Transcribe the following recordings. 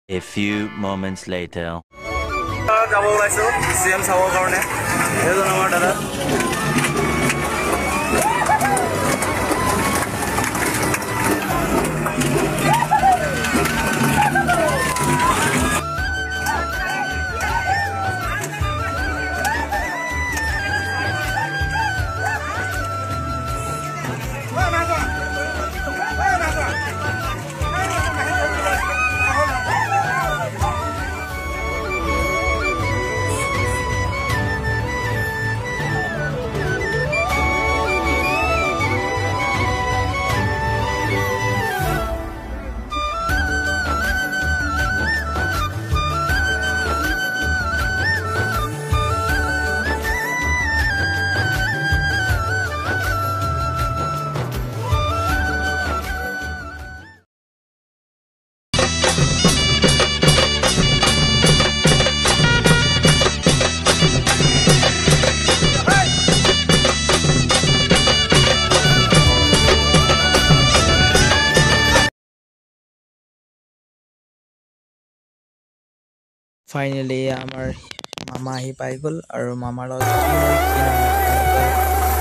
A few moments later. Finally আমাৰ মামা আহি পাই গ'ল আৰু মামাৰ লগত কি হয় কি নহয়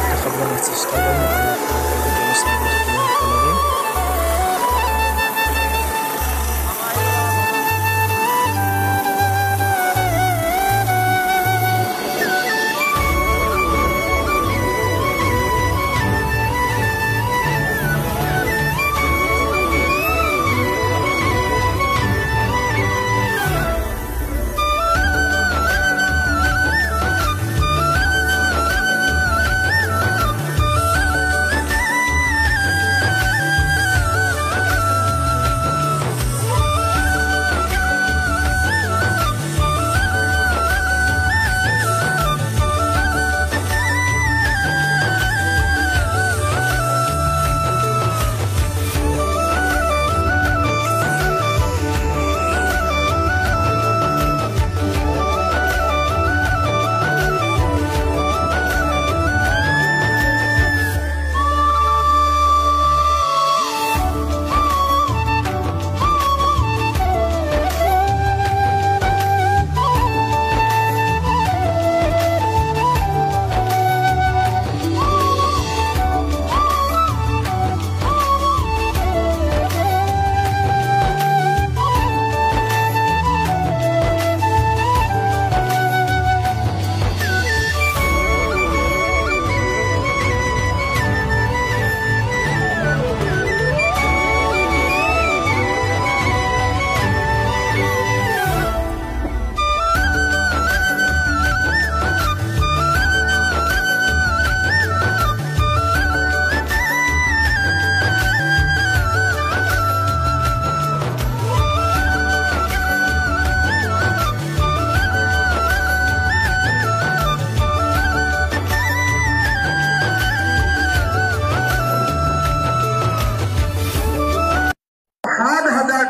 দেখাবলৈ চেষ্টা কৰিম আৰু আপোনালোকে ভিডিঅ'টো চাই থাকিব সকলোৰে।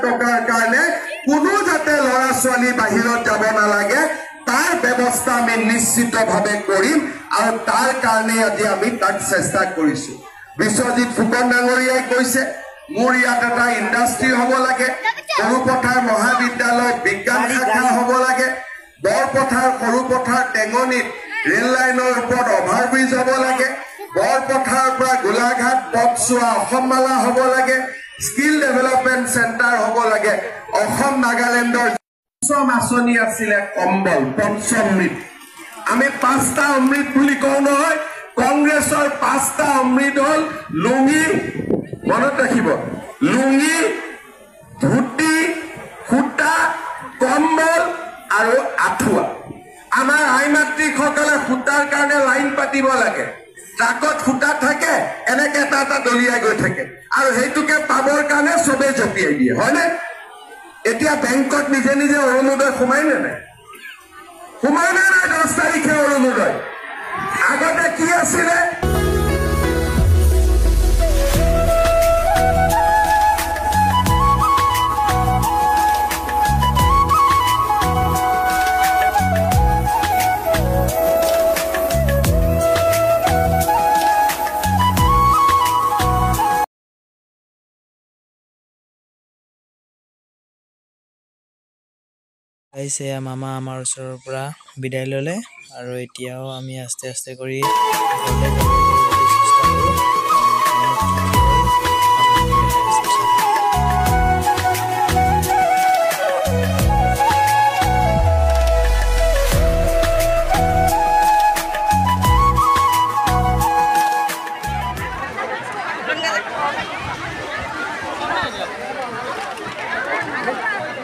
টকাৰ কাৰণে কোনো যাতে ল'ৰা ছোৱালী বাহিৰত যাব নালাগে তাৰ ব্যৱস্থা আমি নিশ্চিতভাৱে কৰিম আৰু তাৰ কাৰণে আজি আমি তাক চেষ্টা কৰিছো। বিশ্বজিৎ ফুকন ডাঙৰীয়াই কৈছে মোৰ ইয়াত এটা ইণ্ডাষ্ট্ৰী হ'ব লাগে, সৰুপথাৰ মহাবিদ্যালয় বিজ্ঞান শাখা হ'ব লাগে, বৰপথাৰ সৰুপথাৰ টেঙনিত ৰেল লাইনৰ ওপৰত অভাৰব্ৰিজ হ'ব লাগে, বৰপথাৰৰ পৰা গোলাঘাট পথছোৱা অসমমালা হ'ব লাগে, স্কিল ডেভেলপমেন্ট সেন্টাৰ হ'ব লাগে। অসম নাগালেণ্ডৰ পঞ্চম আঁচনি আছিলে কম্বল পঞ্চমৃত। আমি 5টা অমৃত বুলি কওঁ নহয়, কংগ্ৰেছৰ 5টা অমৃত হ'ল লুঙি, মনত ৰাখিব, লুঙি, ধুতি, সূতা, কম্বল আৰু আঁঠুৱা। আমাৰ আই মাতৃসকলে সূতাৰ কাৰণে লাইন পাতিব লাগে, ট্ৰাকত সূতা থাকে, এনেকে এটা এটা দলিয়াই গৈ থাকে আৰু সেইটোকে পাবৰ কাৰণে চবে জঁপিয়াই দিয়ে, হয়নে? এতিয়া বেংকত নিজে নিজে অৰুণোদয় সোমাই নে নাই? সোমাই নে নাই 10 তাৰিখে অৰুণোদয়? আগতে কি আছিলে? গাইছ এয়া মামা আমাৰ ওচৰৰ পৰা বিদায় ল'লে আৰু এতিয়াও আমি আস্তে আস্তে কৰি ঘৰলৈ যাবলৈ চেষ্টা কৰোঁ।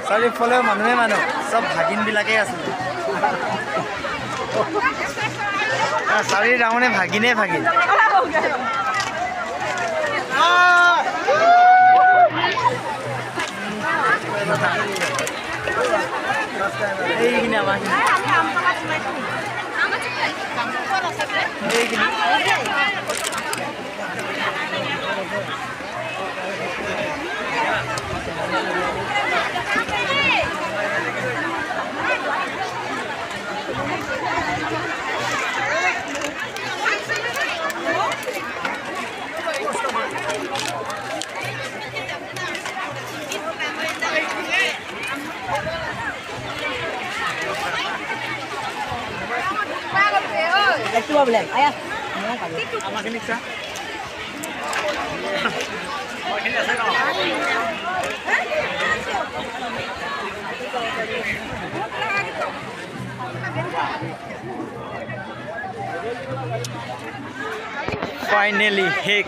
চাৰিওফালে মানুহে মানুহ চব ভাগিনবিলাকেই আছিল চাৰি ৰাউণ্ডে ভাগিনে ভাগিন এইখিনি আমাৰ Itu problem, ayah. Finally, heck.